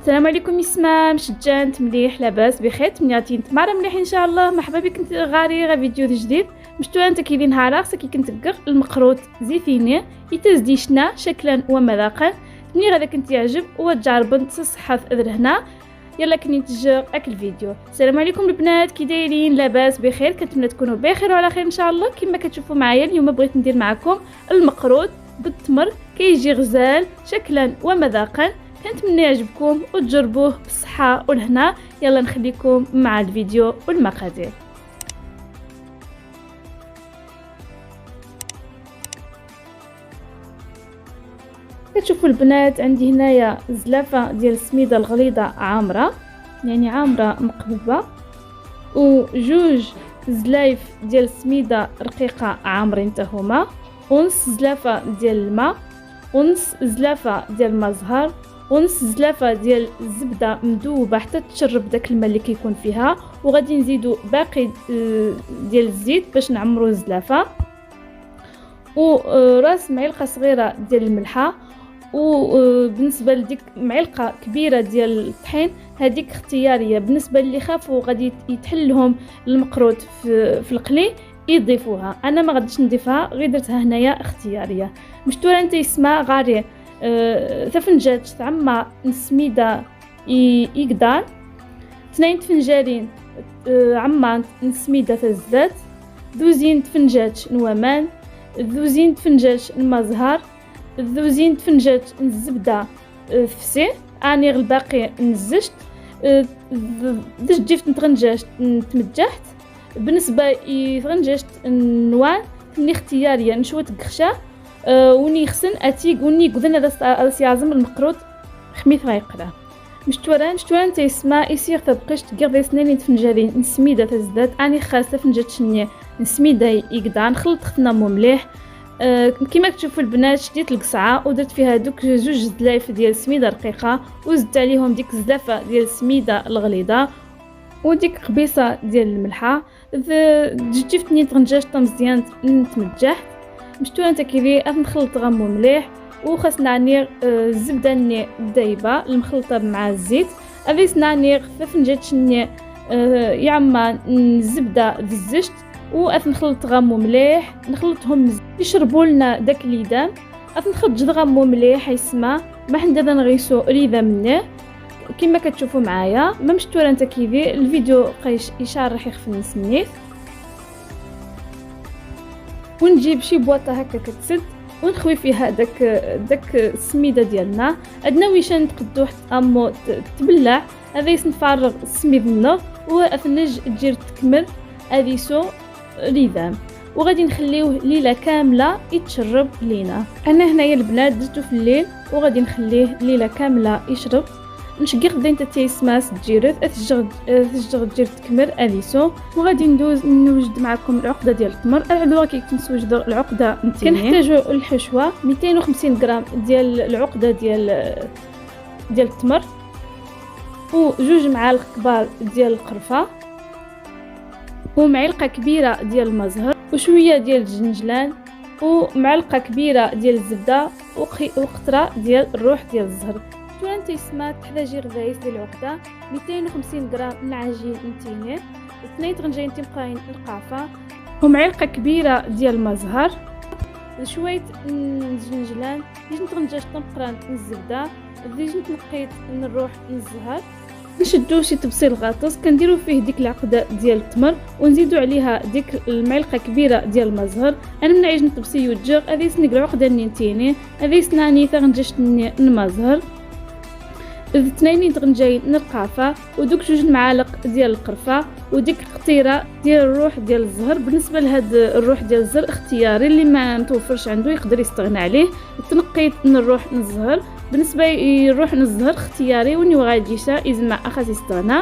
السلام عليكم يسمع مشجعت مليح لاباس بخير تمنياتي نتمارا مليح ان شاء الله. مرحبا بك انت غا فيديو جديد مشتو انت كيدين نهار كي كنتقر المقروط زيتيني يتزديشنا شكلا ومذاقا مني غادا كنت يعجب وتجرب تصحى في هنا. يلا كني نتجر اكل فيديو. السلام عليكم البنات كي دايرين لاباس بخير كنتمنى تكونوا بخير وعلى خير ان شاء الله. كما كتشوفوا معايا اليوم بغيت ندير معكم المقروط بالتمر كيجي غزال شكلا ومذاقا. كنتمنى يعجبكم وتجربوه بالصحة والهنا. يلا نخليكم مع الفيديو والمقادير. كتشوفوا البنات عندي هنايا زلافه ديال السميده الغليظه عامره يعني عامره مقبوبه وجوج زلايف ديال السميده رقيقه عامرين حتى هما ونص زلافه ديال الماء ونص زلافه ديال المزهر ونص زلافه ديال الزبده مذوبه حتى تشرب داك الماء اللي كيكون فيها وغادي نزيدو باقي ديال الزيت باش نعمرو الزلافه وراس معلقه صغيره ديال الملحه. وبالنسبه لديك معلقه كبيره ديال الطحين هذيك اختياريه بالنسبه اللي خافوا غادي يتحلهم المقروط في القلي يضيفوها. انا ما غاديش نضيفها غير درتها هنايا اختياريه. مشتوره انت يسمى غاري ثفنجات تعمى السميده يقدر 2 فنجالين عمان السميده الزيت دوزين فنجات نوامان دوزين فنجات المزهر دوزين فنجات الزبده فسي اني الباقي نزجت جيت نتغنجاش تمجحت. بالنسبه يتغنجاش النوان كني اختياريه نشوت قخشه وني خصن اتيق وني قذنا هذا سيازم المقروط خميث غيقرا. مشتوران انت يسمى يصير تبقيش تقرضي سنين فنجالين نسميده تزداد اني خاصه فنجات شنيه نسميده يقدر نخلط خفنامو مليح. كما كتشوفوا البنات شديت القصعه ودرت فيها دوك جوج زلايف ديال السميده رقيقه وزدت عليهم ديك الزلافه ديال السميده الغليظه وديك قبيصه ديال الملحه. جيت نيت غنجاش مزيان نتمجحت. مشتو انت كيفي نخلط غمو مليح وخاصنا نير الزبده ني دايبه المخلطه مع الزيت افيسنا نير فنجات شني يعمى الزبده بالزجت نخلط غامو مليح نخلطهم يشربوا لنا داك الليدام نخرج غامو مليح يسمى ما حنا دابا نغيسو ريده منه كما كتشوفوا معايا. ما مشتوره انت كيفي الفيديو قيش يشارح يخفن سنيت ونجيب شي بواطه هكا كتسد ونخوي فيها داك السميده ديالنا. عندنا ويشان تقدو حتى امو تبلع هذا نفرغ السميد منه وافنج تجير تكمل اديسو ريدام وغادي نخليوه ليله كامله يتشرب لينا. انا هنايا البنات درتو في الليل وغادي نخليه ليله كامله يشرب. نشقي غدا انت تيسماس تجيرث تجر تجير تكمل اديسو وغادي نوجد معكم العقده ديال التمر. العلوه كنسوجدوا العقده نتاعي كنحتاجوا الحشوه 250 غرام ديال العقده ديال التمر وجوج معالق كبار ديال القرفه ومعلقه كبيره ديال المزهر وشويه ديال الجنجلان ومعلقه كبيره ديال الزبده وقطره ديال الروح ديال الزهر. انت يسمى تحتاجي غذايس ديال العقده 250 غرام من العجين نتيني 2 طنجين تبقاين القعفه ومعلقه كبيره ديال المزهر شويه الجنجلان ديجن طنجاش طنقران الزبده ديجن تنقيت من الروح الزهر. نشدو شي تبصيل غاطس كنديرو فيه ديك العقده ديال التمر ونزيدو عليها ديك المعلقه كبيره ديال المزهر. انا من عجن تبصي وجر هذه سنق العقده نينتيني هذه سناني تغنجش المزهر اثنين تغنجاين القعفه ودوك جوج معالق ديال القرفه وديك قطيره ديال الروح ديال الزهر. بالنسبه لهاد الروح ديال الزهر اختياري اللي ما متوفرش عنده يقدر يستغنى عليه. تنقيت من الروح من الزهر بالنسبه يروح من الزهر اختياري وني غاديشا يزمع اخاس يستغنى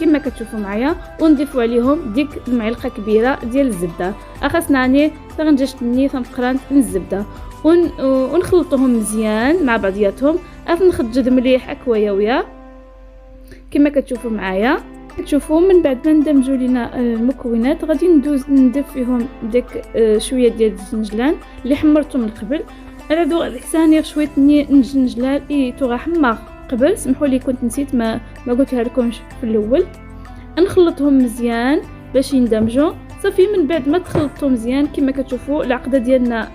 كما كتشوفوا معايا ونضيفوا عليهم ديك المعلقه كبيره ديال الزبده اخاصنا ني تغنجش ني ثمقرانت من الزبده ونخلطوهم مزيان مع بعضياتهم نخرج مليح اكواياويه كما كتشوفوا معايا. تشوفوا من بعد ما ندمجوا لينا المكونات غادي نضيف فيهم ديك شويه ديال الزنجلان اللي حمرته من قبل العدو الإحساني شوية نجلال تو غا حماغ قبل، سمحوا لي كنت نسيت ما قلتها لكمش في الاول. نخلطهم مزيان باش يندمجوا. صافي من بعد ما تخلطوا مزيان كما كتشوفوا العقده ديالنا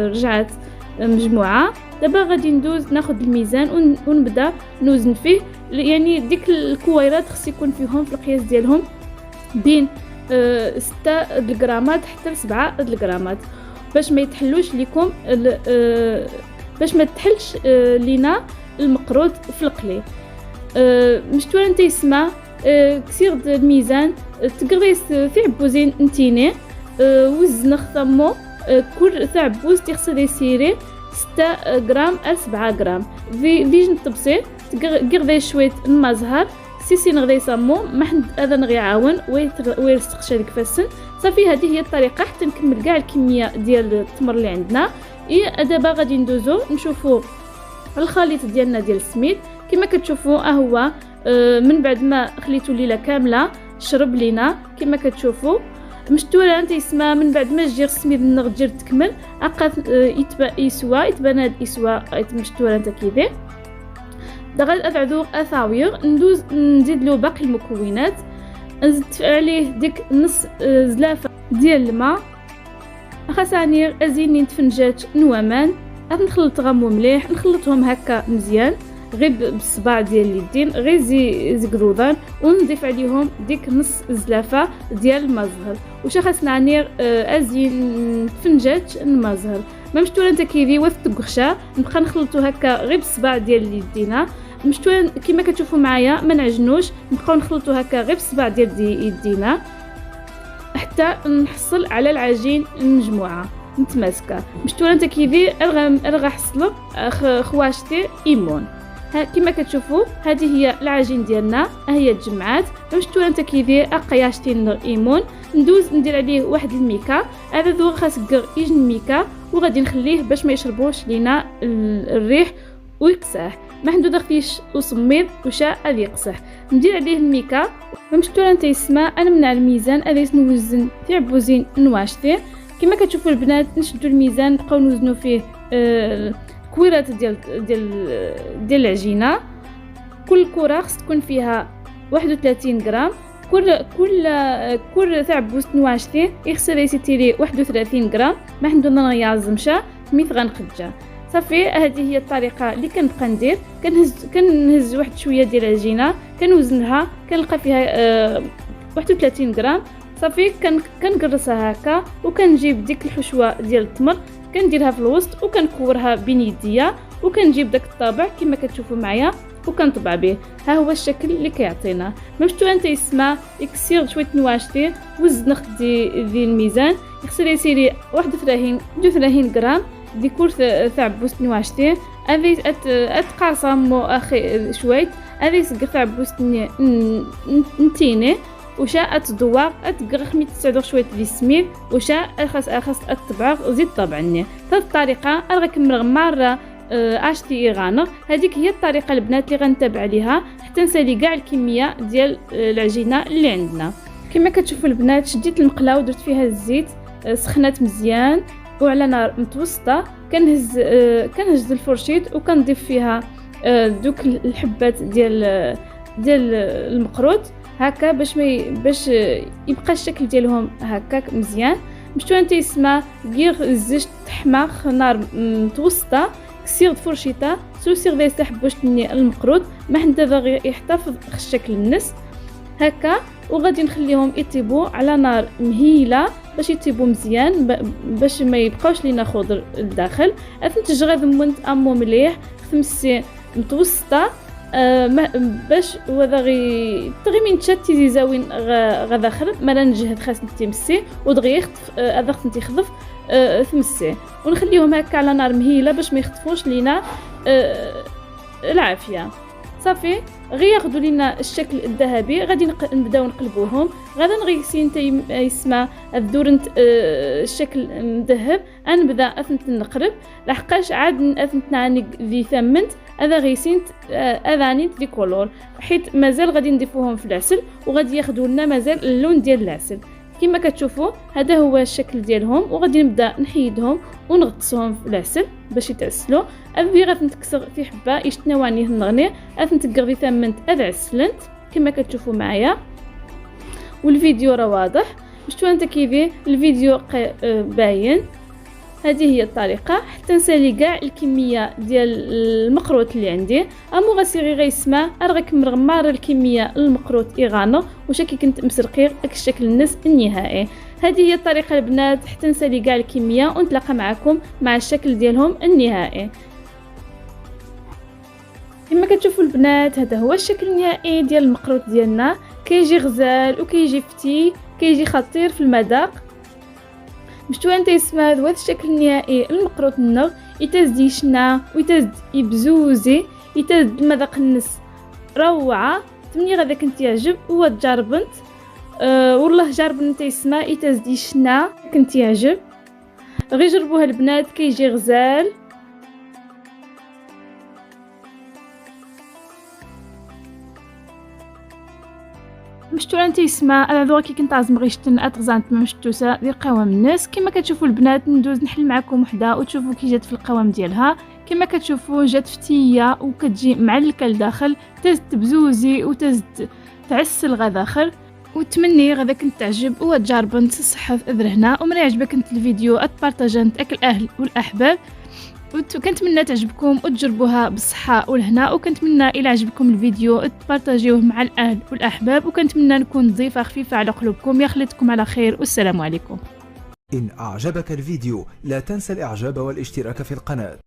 رجعت مجموعه. دابا غادي ندوز ناخذ الميزان ونبدا نوزن فيه. يعني ديك الكويرات خص يكون فيهم في القياس ديالهم بين 6 الغرامات حتى 7 الغرامات باش ما يتحلوش لكم باش ما تحلش لينا المقروط في القلي. مشتوره نتا يسمى كسير الميزان تقريس ثعبوزين نتيني وزن خصمو كل ثعبوز تغسل يسيري 6 غرام أ 7 غرام فيجن الطبسي تقري شويه المزهر سيسي نغدي يصمو ما حد هذا نغي يعاون ويرسخش هذيك فاسن. صافي هذه هي الطريقه حتى نكمل كاع الكميه ديال التمر اللي عندنا. دابا غادي ندوزو نشوفوا الخليط ديالنا ديال السميد. كما كتشوفوا هو من بعد ما خليتو الليله كامله شرب لينا كما كتشوفوا. مشتوره انت يسمى من بعد ما جير السميد نغجر تكمل عقد يتبان هاد يسوى مشتوره انت كيفاه. دغال ادعذوق اثاوير ندوز نزيد له باقي المكونات. نزيد عليه ديك نص زلافه ديال الماء خاصاني ازيني نتفنجات نوامان. نخلط غامو مليح نخلطهم هكا مزيان غير بالصباع ديال اليدين غير زي قرودان ونضيف عليهم ديك نص زلافه ديال المزهر. واش خاصنا نير ازين فنجات المزهر ما مشتوره انت كيفي وث تقخشا نبقى نخلطو هكا غير بالصباع ديال يدينا. مشتوره كما كتشوفوا معايا ما نعجنوش نبقاو نخلطو هكا غير بالصباع ديال يدينا حتى نحصل على العجين المجموعه متماسكه. مشتوره انت كيفي ارغا حصلوا خواشتي ايمون. كما كتشوفوا هذه هي العجين ديالنا هي تجمعات. مشتوره انت كيفي قياشتين ايمون ندوز ندير عليه واحد الميكا. هذا ذو خاص يجن الميكا وغادي نخليه باش ما يشربوش لينا الريح ويقسح. ما عنده دغفيش وصميد وشا غادي يقسح. ندير عليه الميكا. مشتوره انت يسمى انا من على الميزان غادي نوزن في عبوزين نواشتي. كما كتشوفوا البنات نشدوا الميزان نبقاو نوزنوا فيه كويرات ديال العجينه. كل كره خص تكون فيها 31 غرام. كل ثعبوز نواشتي يخسر يسيتيري 31 غرام. ما عندنا يعزمشا ميت غنقجا. صافي هذه هي الطريقه اللي كنبقى ندير. كنهز واحد شويه ديال العجينه كنوزنها كنلقى فيها 31 غرام. صافي كنقرصها هكا وكنجيب ديك الحشوه ديال التمر كنديرها في الوسط وكنكورها بين يديا وكنجيب داك الطابع كما كتشوفوا معايا وكنطبع به. ها هو الشكل اللي كيعطينا. مشتو انت يسمى يكسير شويه نواشتي وزن دي الميزان يخسر يسيري 31 غرام دي كل ثعبوس نواشتي. هذه اتقاسم اخي شويه هذه سق ثعبوس نتيني وشا اتدواق اتقرخ 109 شويه ديال السميد وشا خاص اتبع وزيد طبعني. بهذه الطريقه غنكمل مره اشتي غانغ. هذيك هي الطريقه البنات اللي غنتبع عليها حتى نسالي كاع الكميه ديال العجينه اللي عندنا. كما كتشوفوا البنات شديت المقله ودرت فيها الزيت سخنات مزيان وعلى نار متوسطه. كنهز الفرشيط وكنضيف فيها دوك الحبات ديال المقروط هكا باش يبقى الشكل ديالهم هكاك مزيان. مشتو انت يسمى غير الزيت تحماق نار متوسطه كسير فرشيطه سير ذا يستحبوش المقروط ما حدا باغي يحتفظ الشكل النس هكا. وغادي نخليهم يطيبوا على نار مهيله باش يطيبوا مزيان باش ما يبقاوش لينا خضر الداخل. افنت غادي منت امو مليح خمسي متوسطه باش وذا غي من تشاتي زاوين غدا خرب ما نجهد خاص نتمسي ودغيا يخطف هذا خص نتخذف ثمسي ونخليهم هكا على نار مهيله باش ما يخطفوش لينا العافيه. صافي غير ياخذوا لنا الشكل الذهبي غادي نبداو نقلبوهم. غادا نغيسين يسمى الدورنت الشكل مذهب نبدا اثنت نقرب لحقاش عاد اثنت نعني ذي ثمنت هذا غيسين اذاني ذي كولور حيت مازال غادي نضيفوهم في العسل وغادي ياخذوا لنا مازال اللون ديال العسل. كما كتشوفوا هذا هو الشكل ديالهم، وغادي نبدا نحيدهم ونغطسهم في العسل باش يتعسلوا. ابي غتنكسر في حبه يشتناواني النغني افنتقر في ثمنت ادعسلنت كما كتشوفوا معايا. والفيديو راه واضح باش انت كيفي الفيديو باين. هذه هي الطريقه حتى نسالي كاع الكميه ديال المقروط اللي عندي. امو غسيغي غيسمع ارغك مرغمار الكميه المقروط ايغانو واش كي كنت مسرقير داك الشكل النص النهائي. هذه هي الطريقه البنات حتى نسالي كاع الكميه ونتلاقى معكم مع الشكل ديالهم النهائي. كما كتشوفوا البنات هذا هو الشكل النهائي ديال المقروط ديالنا، كيجي غزال وكيجي فتي، كيجي خطير في المذاق. باش انت يسمى هذا الشكل النهائي المقروط النغ يتزدي شنا ويتزد يبزوزي يتزد المذاق النس روعه. تمني غدا كنت يعجب هو تجربنت والله جرب انت يسمى يتزدي شنا كنت يعجب غير جربوها البنات كيجي غزال. مشتو انت يسمع على ذوك كنت عازم غيشتن اتغزانت ما مشتوسه ديال قوام الناس. كما كتشوفوا البنات ندوز نحل معكم وحده وتشوفوا كي جات في القوام ديالها. كما كتشوفوا جات فتيه وكتجي معلكه لداخل تزد تبزوزي وتزد تعسل غداخل. وتمني غدا كنت تعجب وتجرب انت الصحه في هنا. ومن يعجبك انت الفيديو اتبارطاجنت اكل الاهل والاحباب. وكنتمنى تعجبكم وتجربوها بالصحة والهنا. وكنتمنى إلى عجبكم الفيديو تبارطاجيوه مع الأهل والأحباب. وكنتمنى نكون ضيفة خفيفة على قلوبكم. يخلطكم على خير والسلام عليكم. إن أعجبك الفيديو لا تنسى الإعجاب والاشتراك في القناة.